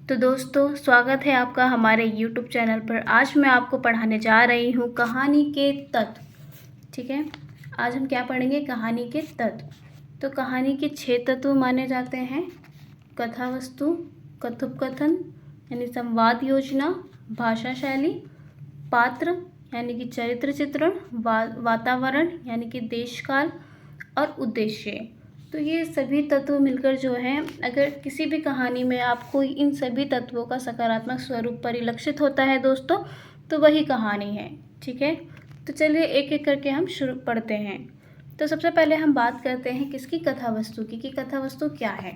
तो दोस्तों, स्वागत है आपका हमारे YouTube चैनल पर। आज मैं आपको पढ़ाने जा रही हूँ कहानी के तत्व। ठीक है, आज हम क्या पढ़ेंगे? कहानी के तत्व। तो कहानी के 6 तत्व माने जाते हैं: कथा वस्तु, कथोपकथन यानी संवाद योजना, भाषा शैली, पात्र यानी कि चरित्र चित्रण, वातावरण यानी कि देश काल, और उद्देश्य। तो ये सभी तत्व मिलकर जो हैं, अगर किसी भी कहानी में आपको इन सभी तत्वों का सकारात्मक स्वरूप परिलक्षित होता है दोस्तों, तो वही कहानी है। ठीक है, तो चलिए एक एक करके हम शुरू पढ़ते हैं। तो सबसे पहले हम बात करते हैं किसकी? कथा वस्तु की, कि कथा वस्तु क्या है।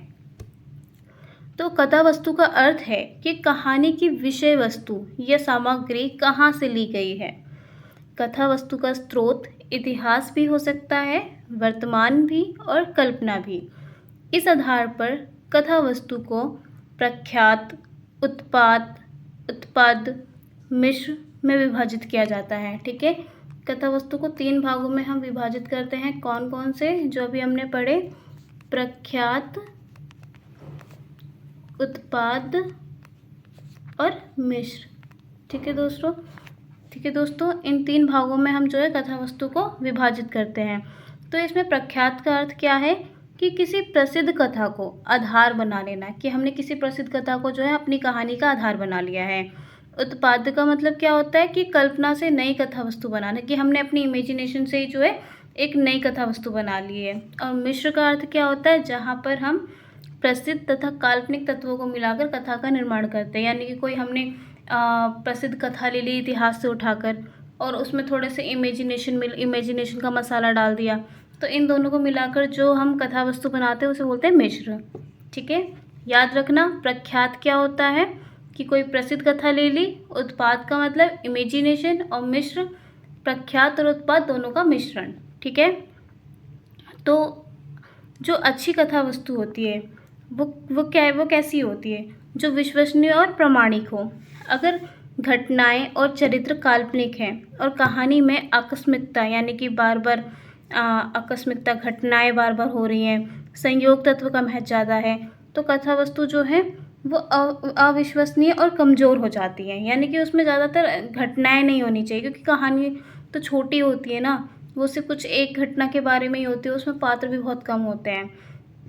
तो कथा वस्तु का अर्थ है कि कहानी की विषय वस्तु या सामग्री कहाँ से ली गई है। कथा वस्तु का स्रोत इतिहास भी हो सकता है, वर्तमान भी और कल्पना भी। इस आधार पर कथा वस्तु को प्रख्यात, उत्पाद, मिश्र में विभाजित किया जाता है। ठीक है, कथा वस्तु को 3 भागों में हम विभाजित करते हैं। कौन कौन से? जो अभी हमने पढ़े, प्रख्यात, उत्पाद और मिश्र। ठीक है दोस्तों, इन 3 भागों में हम जो है कथा वस्तु को विभाजित करते हैं। तो इसमें प्रख्यात का अर्थ क्या है कि किसी प्रसिद्ध कथा को आधार बना लेना, कि हमने किसी प्रसिद्ध कथा को जो है अपनी कहानी का आधार बना लिया है। उत्पाद का मतलब क्या होता है कि कल्पना से नई कथा वस्तु बनाना, कि हमने अपनी इमेजिनेशन से ही जो है एक नई कथा वस्तु बना ली है। और मिश्र का अर्थ क्या होता है? जहाँ पर हम प्रसिद्ध तथा काल्पनिक तत्वों को मिलाकर कथा का निर्माण करते हैं। यानी कि कोई हमने प्रसिद्ध कथा ले ली इतिहास से उठाकर, और उसमें थोड़े से इमेजिनेशन का मसाला डाल दिया, तो इन दोनों को मिलाकर जो हम कथा वस्तु बनाते हैं उसे बोलते हैं मिश्र। ठीक है, याद रखना, प्रख्यात क्या होता है कि कोई प्रसिद्ध कथा ले ली, उत्पाद का मतलब इमेजिनेशन, और मिश्र प्रख्यात और उत्पाद दोनों का मिश्रण। ठीक है, तो जो अच्छी कथा वस्तु होती है वो कैसी होती है? जो विश्वसनीय और प्रामाणिक हो। अगर घटनाएं और चरित्र काल्पनिक हैं और कहानी में आकस्मिकता यानी कि आकस्मिकता, घटनाएं बार बार हो रही हैं, संयोग तत्व का महत्व ज़्यादा है, तो कथा वस्तु जो है वो अविश्वसनीय और कमज़ोर हो जाती है। यानी कि उसमें ज़्यादातर घटनाएं नहीं होनी चाहिए, क्योंकि कहानी तो छोटी होती है ना, वो सिर्फ कुछ एक घटना के बारे में ही होती है, उसमें पात्र भी बहुत कम होते हैं,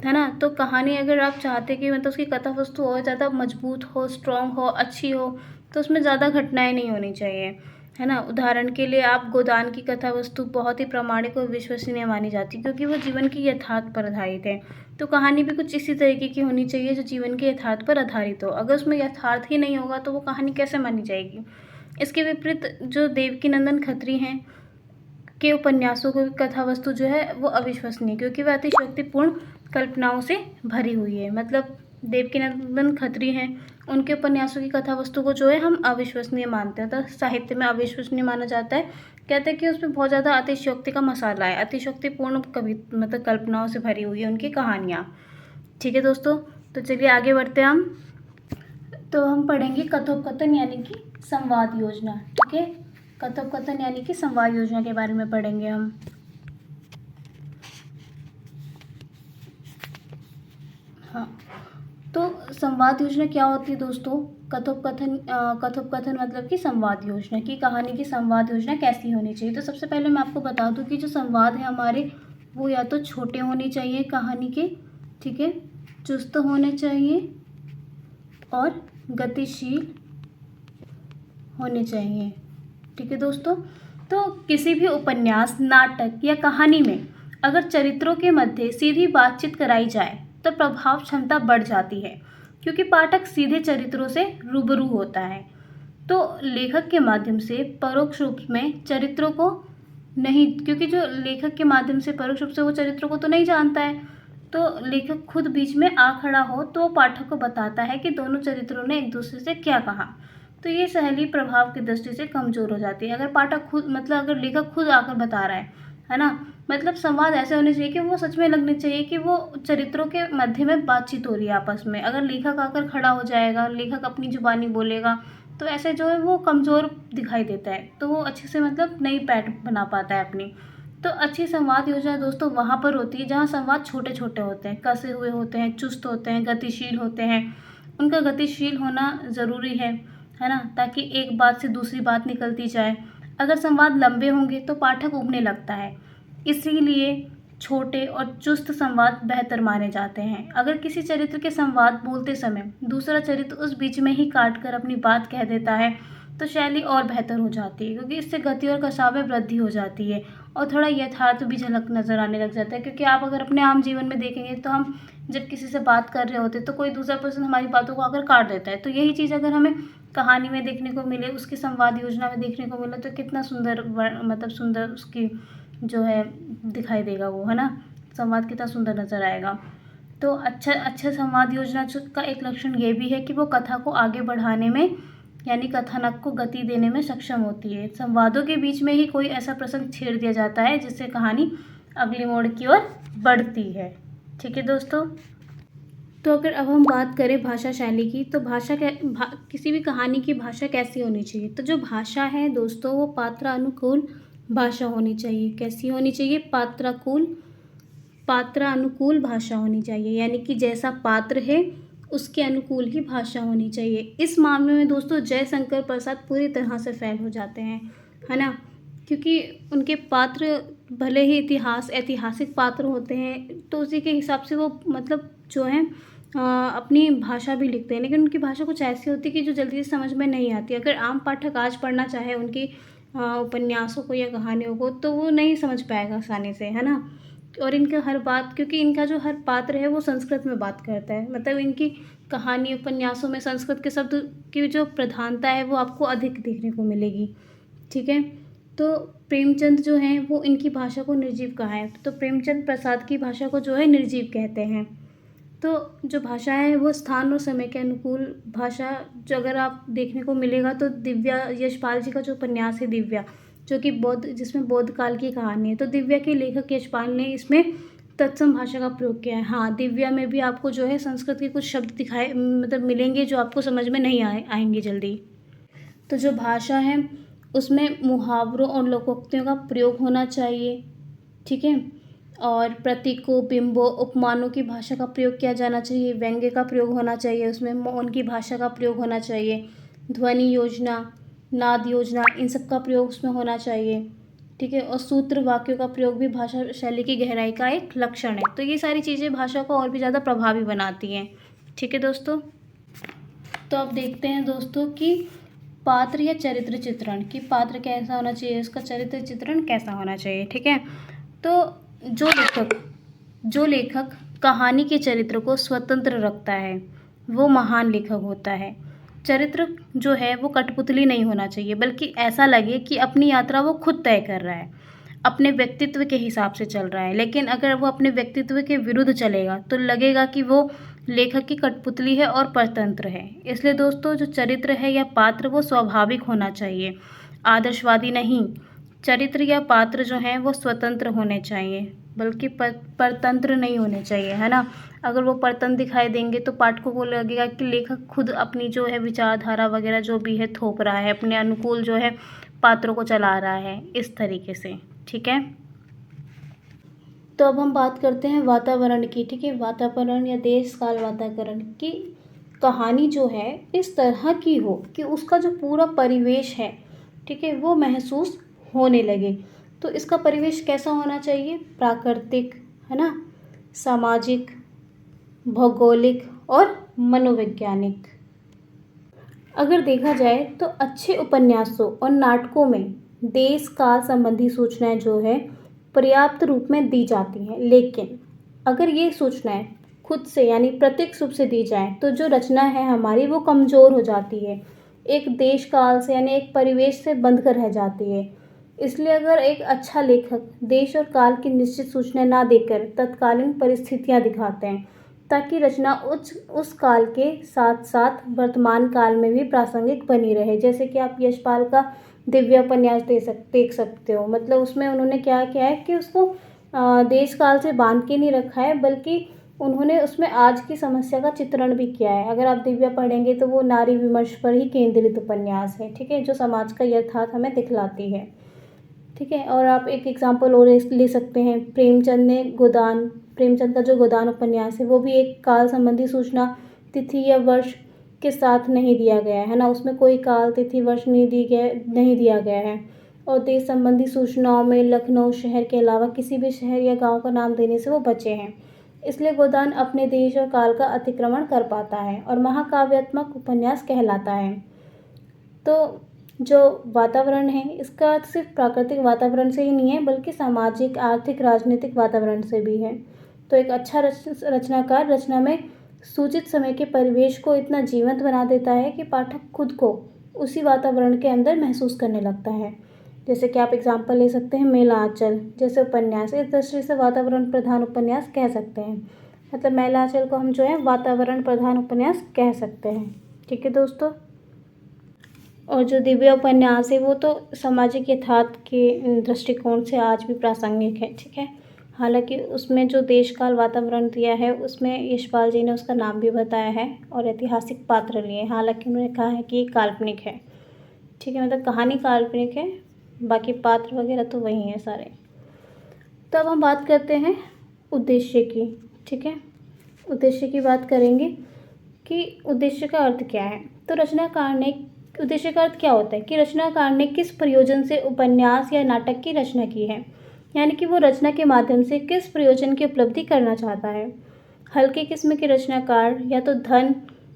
है ना। तो कहानी अगर आप चाहते कि मतलब उसकी कथा वस्तु और ज़्यादा मजबूत हो, स्ट्रॉन्ग हो, अच्छी हो, तो उसमें ज़्यादा घटनाएं नहीं होनी चाहिए, है ना। उदाहरण के लिए आप गोदान की कथा वस्तु बहुत ही प्रामाणिक और विश्वसनीय मानी जाती है, क्योंकि वो जीवन की यथार्थ पर आधारित है। तो कहानी भी कुछ इसी तरीके की होनी चाहिए जो जीवन के यथार्थ पर आधारित हो। अगर उसमें यथार्थ ही नहीं होगा तो वो कहानी कैसे मानी जाएगी। इसके विपरीत जो देवकीनंदन खत्री हैं के उपन्यासों की कथा वस्तु जो है वो अविश्वसनीय, क्योंकि वह अतिशयोक्तिपूर्ण कल्पनाओं से भरी हुई है। मतलब देवकीनंदन खत्री हैं, उनके उपन्यासों की कथा वस्तु को जो है हम अविश्वसनीय मानते हैं, तो साहित्य में अविश्वसनीय माना जाता है। कहते हैं कि उसमें बहुत ज़्यादा अतिशयोक्ति का मसाला है, अतिशयोक्तिपूर्ण मतलब कल्पनाओं से भरी हुई है उनकी कहानियाँ। ठीक है दोस्तों, तो चलिए आगे बढ़ते हैं हम। तो हम पढ़ेंगे कथोपकथन यानी कि संवाद योजना। ठीक है, कथोपकथन यानी कि संवाद योजना के बारे में पढ़ेंगे हम। हाँ, तो संवाद योजना क्या होती है दोस्तों? कथोपकथन मतलब कि संवाद योजना, की कहानी की संवाद योजना कैसी होनी चाहिए। तो सबसे पहले मैं आपको बता दूं कि जो संवाद है हमारे, वो या तो छोटे होने चाहिए कहानी के, ठीक है, चुस्त होने चाहिए और गतिशील होने चाहिए। ठीक है दोस्तों, तो किसी भी उपन्यास, नाटक या कहानी में अगर चरित्रों के मध्य सीधी बातचीत कराई जाए तो प्रभाव क्षमता बढ़ जाती है, क्योंकि पाठक सीधे चरित्रों से रूबरू होता है। तो लेखक के माध्यम से परोक्ष रूप में चरित्रों को नहीं, क्योंकि जो लेखक के माध्यम से परोक्ष रूप से वो चरित्रों को तो नहीं जानता है, तो लेखक खुद बीच में आ खड़ा हो तो पाठक को बताता है कि दोनों चरित्रों ने एक दूसरे से क्या कहा। तो ये शैली प्रभाव की दृष्टि से कमज़ोर हो जाती है। अगर पाठक खुद, मतलब अगर लेखक खुद आकर बता रहा है ना, मतलब संवाद ऐसे होने चाहिए कि वो सच में लगने चाहिए कि वो चरित्रों के मध्य में बातचीत हो रही है आपस में। अगर लेखक आकर खड़ा हो जाएगा, लेखक अपनी जुबानी बोलेगा, तो ऐसे जो है वो कमज़ोर दिखाई देता है, तो वो अच्छे से मतलब नई पैठ बना पाता है अपनी। तो अच्छी संवाद योजना दोस्तों वहाँ पर होती है जहाँ संवाद छोटे छोटे होते हैं, कसे हुए होते हैं, चुस्त होते हैं, गतिशील होते हैं उनका गतिशील होना ज़रूरी है ना, ताकि एक बात से दूसरी बात निकलती जाए। अगर संवाद लंबे होंगे तो पाठक ऊबने लगता है, इसीलिए छोटे और चुस्त संवाद बेहतर माने जाते हैं। अगर किसी चरित्र के संवाद बोलते समय दूसरा चरित्र उस बीच में ही काट कर अपनी बात कह देता है तो शैली और बेहतर हो जाती है, क्योंकि इससे गति और कसाव में वृद्धि हो जाती है और थोड़ा यथार्थ भी झलक नज़र आने लग जाता है। क्योंकि आप अगर अपने आम जीवन में देखेंगे तो हम जब किसी से बात कर रहे होते तो कोई दूसरा पर्सन हमारी बातों को आकर काट देता है, तो यही चीज़ अगर हमें कहानी में देखने को मिले, उसकी संवाद योजना में देखने को मिले तो कितना सुंदर मतलब सुंदर उसकी जो है दिखाई देगा वो, है ना, संवाद कितना सुंदर नज़र आएगा। तो अच्छा संवाद योजना का एक लक्षण ये भी है कि वो कथा को आगे बढ़ाने में यानी कथानक को गति देने में सक्षम होती है। संवादों के बीच में ही कोई ऐसा प्रसंग छेड़ दिया जाता है जिससे कहानी अगली मोड़ की ओर बढ़ती है। ठीक है दोस्तों, तो अगर अब हम बात करें भाषा शैली की, तो किसी भी कहानी की भाषा कैसी होनी चाहिए? तो जो भाषा है दोस्तों वो पात्रानुकूल भाषा होनी चाहिए। कैसी होनी चाहिए? पात्रानुकूल भाषा होनी चाहिए, यानी कि जैसा पात्र है उसके अनुकूल ही भाषा होनी चाहिए। इस मामले में दोस्तों जयशंकर प्रसाद पूरी तरह से फेल हो जाते हैं, है ना, क्योंकि उनके पात्र भले ही ऐतिहासिक पात्र होते हैं तो उसी के हिसाब से वो मतलब जो है अपनी भाषा भी लिखते हैं, लेकिन उनकी भाषा कुछ ऐसी होती है कि जो जल्दी से समझ में नहीं आती। अगर आम पाठक आज पढ़ना चाहे उनकी उपन्यासों को या कहानियों को तो वो नहीं समझ पाएगा आसानी से, है ना। और इनका हर बात, क्योंकि इनका जो हर पात्र है वो संस्कृत में बात करता है, मतलब इनकी कहानी उपन्यासों में संस्कृत के शब्द की जो प्रधानता है वो आपको अधिक देखने को मिलेगी। ठीक है, तो प्रेमचंद जो हैं वो इनकी भाषा को निर्जीव कहा है, तो प्रेमचंद प्रसाद की भाषा को जो है निर्जीव कहते हैं। तो जो भाषा है वो स्थान और समय के अनुकूल भाषा जो अगर आप देखने को मिलेगा तो दिव्या यशपाल जी का जो उपन्यास है दिव्या, जो कि जिसमें बौद्ध काल की कहानी है, तो दिव्या के लेखक यशपाल ने इसमें तत्सम भाषा का प्रयोग किया है। हाँ, दिव्या में भी आपको जो है संस्कृत के कुछ शब्द दिखाए मतलब मिलेंगे जो आपको समझ में नहीं आएंगे जल्दी। तो जो भाषा है उसमें मुहावरों और लोकोक्तियों का प्रयोग होना चाहिए। ठीक है, और प्रतीकों, बिंबों, उपमानों की भाषा का प्रयोग किया जाना चाहिए। व्यंग्य का प्रयोग होना चाहिए, उसमें मौन की भाषा का प्रयोग होना चाहिए। ध्वनि योजना, नाद योजना, इन सब का प्रयोग उसमें होना चाहिए। ठीक है, और सूत्र वाक्यों का प्रयोग भी भाषा शैली की गहराई का एक लक्षण है। तो ये सारी चीज़ें भाषा को और भी ज़्यादा प्रभावी बनाती हैं। ठीक है दोस्तों, तो अब देखते हैं दोस्तों कि पात्र या चरित्र चित्रण, कि पात्र कैसा होना चाहिए, उसका चरित्र चित्रण कैसा होना चाहिए। ठीक है, तो जो लेखक कहानी के चरित्र को स्वतंत्र रखता है वो महान लेखक होता है। चरित्र जो है वो कठपुतली नहीं होना चाहिए, बल्कि ऐसा लगे कि अपनी यात्रा वो खुद तय कर रहा है, अपने व्यक्तित्व के हिसाब से चल रहा है। लेकिन अगर वो अपने व्यक्तित्व के विरुद्ध चलेगा तो लगेगा कि वो लेखक की कठपुतली है और परतंत्र है। इसलिए दोस्तों जो चरित्र है या पात्र वो स्वाभाविक होना चाहिए, आदर्शवादी नहीं। चरित्र या पात्र जो हैं वो स्वतंत्र होने चाहिए, बल्कि परतंत्र नहीं होने चाहिए, है ना। अगर वो परतंत्र दिखाई देंगे तो पाठकों को लगेगा कि लेखक खुद अपनी जो है विचारधारा वगैरह जो भी है थोप रहा है, अपने अनुकूल जो है पात्रों को चला रहा है इस तरीके से। ठीक है, तो अब हम बात करते हैं वातावरण की। ठीक है, वातावरण या देश काल वातावरण की कहानी जो है इस तरह की हो कि उसका जो पूरा परिवेश है, ठीक है, वो महसूस होने लगे। तो इसका परिवेश कैसा होना चाहिए? प्राकृतिक, है ना, सामाजिक, भौगोलिक और मनोवैज्ञानिक। अगर देखा जाए तो अच्छे उपन्यासों और नाटकों में देश काल संबंधी सूचनाएं जो है पर्याप्त रूप में दी जाती हैं, लेकिन अगर ये सूचनाएं खुद से यानी प्रत्यक्ष रूप से दी जाए तो जो रचना है हमारी वो कमज़ोर हो जाती है, एक देश काल से यानी एक परिवेश से बंध कर रह जाती है। इसलिए अगर एक अच्छा लेखक देश और काल की निश्चित सूचनाएं ना देकर तत्कालीन परिस्थितियां दिखाते हैं, ताकि रचना उस काल के साथ साथ वर्तमान काल में भी प्रासंगिक बनी रहे। जैसे कि आप यशपाल का दिव्या उपन्यास देख सकते हो, मतलब उसमें उन्होंने क्या किया है कि उसको देश काल से बांध के नहीं रखा है, बल्कि उन्होंने उसमें आज की समस्या का चित्रण भी किया है। अगर आप दिव्या पढ़ेंगे तो वो नारी विमर्श पर ही केंद्रित उपन्यास है, ठीक है, जो समाज का यथार्थ हमें दिखलाती है। ठीक है, और आप एक एग्जाम्पल और ले सकते हैं, प्रेमचंद का जो गोदान उपन्यास है वो भी एक काल संबंधी सूचना, तिथि या वर्ष के साथ नहीं दिया गया है ना, उसमें कोई काल तिथि वर्ष नहीं दिया गया है। और देश संबंधी सूचनाओं में लखनऊ शहर के अलावा किसी भी शहर या गांव का नाम देने से वो बचे हैं। इसलिए गोदान अपने देश और काल का अतिक्रमण कर पाता है और महाकाव्यात्मक उपन्यास कहलाता है। तो जो वातावरण है इसका अर्थ सिर्फ प्राकृतिक वातावरण से ही नहीं है, बल्कि सामाजिक, आर्थिक, राजनीतिक वातावरण से भी है। तो एक अच्छा रचनाकार रचना में सूचित समय के परिवेश को इतना जीवंत बना देता है कि पाठक खुद को उसी वातावरण के अंदर महसूस करने लगता है। जैसे कि आप एग्जाम्पल ले सकते हैं मेला आंचल जैसे उपन्यास, इस दृष्टि से वातावरण प्रधान उपन्यास कह सकते हैं। मतलब मेला आंचल को हम जो है वातावरण प्रधान उपन्यास कह सकते हैं। ठीक है दोस्तों। और जो दिव्य उपन्यास है वो तो सामाजिक यथार्थ के दृष्टिकोण से आज भी प्रासंगिक है। ठीक है। हालांकि उसमें जो देश काल वातावरण दिया है उसमें यशपाल जी ने उसका नाम भी बताया है और ऐतिहासिक पात्र लिए, हालांकि उन्होंने कहा है कि ये काल्पनिक है। ठीक है, मतलब कहानी काल्पनिक है, बाकी पात्र वगैरह तो वही हैं सारे। तो अब हम बात करते हैं उद्देश्य की। ठीक है, उद्देश्य की बात करेंगे कि उद्देश्य का अर्थ क्या है। तो रचनाकार ने उद्देश्य का अर्थ क्या होता है कि रचनाकार ने किस प्रयोजन से उपन्यास या नाटक की रचना की है, यानी कि वो रचना के माध्यम से किस प्रयोजन की उपलब्धि करना चाहता है। हल्के किस्म के रचनाकार या तो धन,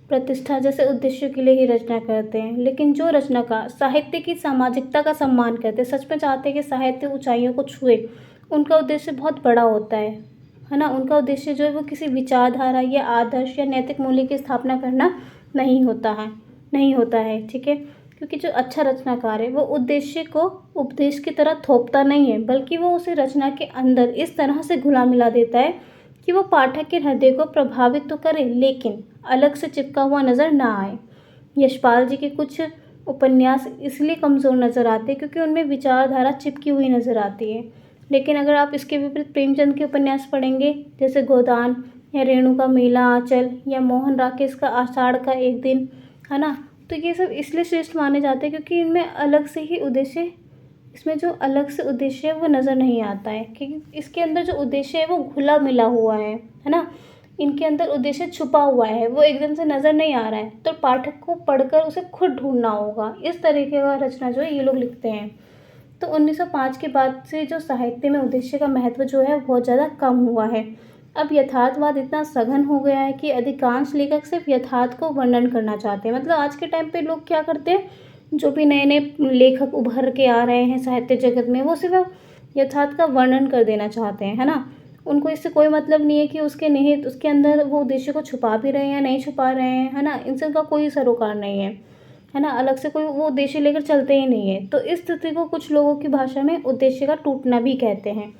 प्रतिष्ठा जैसे उद्देश्यों के लिए ही रचना करते हैं, लेकिन जो रचनाकार साहित्य की सामाजिकता का सम्मान करते हैं, सच में चाहते हैं कि साहित्य ऊंचाइयों को छुए, उनका उद्देश्य बहुत बड़ा होता है ना। उनका उद्देश्य जो है वो किसी विचारधारा या आदर्श या नैतिक मूल्य की स्थापना करना नहीं होता है। ठीक है, क्योंकि जो अच्छा रचनाकार है वो उद्देश्य को उपदेश की तरह थोपता नहीं है, बल्कि वो उसे रचना के अंदर इस तरह से घुला मिला देता है कि वो पाठक के हृदय को प्रभावित तो करे लेकिन अलग से चिपका हुआ नज़र ना आए। यशपाल जी के कुछ उपन्यास इसलिए कमज़ोर नज़र आते हैं क्योंकि उनमें विचारधारा चिपकी हुई नज़र आती है। लेकिन अगर आप इसके विपरीत प्रेमचंद के उपन्यास पढ़ेंगे, जैसे गोदान या रेणु का मेला आंचल या मोहन राकेश का आषाढ़ का एक दिन, है ना, तो ये सब इसलिए श्रेष्ठ माने जाते हैं क्योंकि इनमें इसमें जो अलग से उद्देश्य है वो नज़र नहीं आता है, क्योंकि इसके अंदर जो उद्देश्य है वो घुला मिला हुआ है ना। इनके अंदर उद्देश्य छुपा हुआ है, वो एकदम से नज़र नहीं आ रहा है, तो पाठक को पढ़कर उसे खुद ढूंढना होगा। इस तरीके का रचना जो है ये लोग लिखते हैं। तो 1905 के बाद से जो साहित्य में उद्देश्य का महत्व जो है बहुत ज़्यादा कम हुआ है। अब यथार्थवाद इतना सघन हो गया है कि अधिकांश लेखक सिर्फ यथार्थ को वर्णन करना चाहते हैं। मतलब आज के टाइम पे लोग क्या करते हैं, जो भी नए नए लेखक उभर के आ रहे हैं साहित्य जगत में, वो सिर्फ यथार्थ का वर्णन कर देना चाहते हैं, है ना। उनको इससे कोई मतलब नहीं है कि उसके निहित उसके अंदर वो उद्देश्य को छुपा भी रहे हैं या नहीं छुपा रहे हैं, है ना। इनसे उनका कोई सरोकार नहीं है ना। अलग से कोई वो उद्देश्य लेकर चलते ही नहीं है। तो इस स्थिति को कुछ लोगों की भाषा में उद्देश्य का टूटना भी कहते हैं।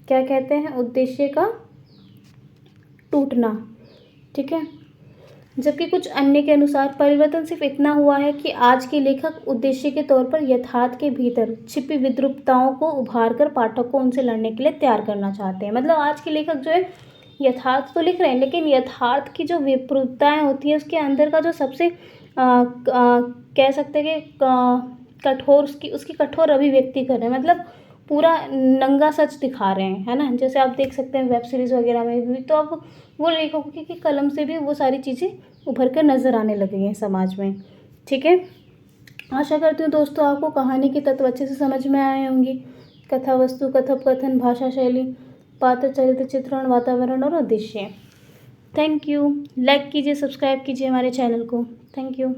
क्या कहते हैं? उद्देश्य का टूटना। ठीक है, जबकि कुछ अन्य के अनुसार परिवर्तन सिर्फ इतना हुआ है कि आज के लेखक उद्देश्य के तौर पर यथार्थ के भीतर छिपी विद्रूपताओं को उभार कर पाठक को उनसे लड़ने के लिए तैयार करना चाहते हैं। मतलब आज के लेखक जो है यथार्थ तो लिख रहे हैं, लेकिन यथार्थ की जो विपरीतताएं होती हैं उसके अंदर का जो सबसे कह सकते हैं कि कठोर उसकी कठोर अभिव्यक्ति कर रहे हैं। मतलब पूरा नंगा सच दिखा रहे हैं, है ना। जैसे आप देख सकते हैं वेब सीरीज़ वगैरह में भी, तो अब वो लेखकों की कलम से भी वो सारी चीज़ें उभर कर नज़र आने लगी हैं समाज में। ठीक है, आशा करती हूँ दोस्तों आपको कहानी के तत्व अच्छे से समझ में आए होंगी। कथा वस्तु, कथोपकथन, भाषा शैली, पात्र, चरित्र चित्रण, वातावरण और उद्देश्य। Thank you. लाइक कीजिए, सब्सक्राइब कीजिए हमारे चैनल को। Thank you.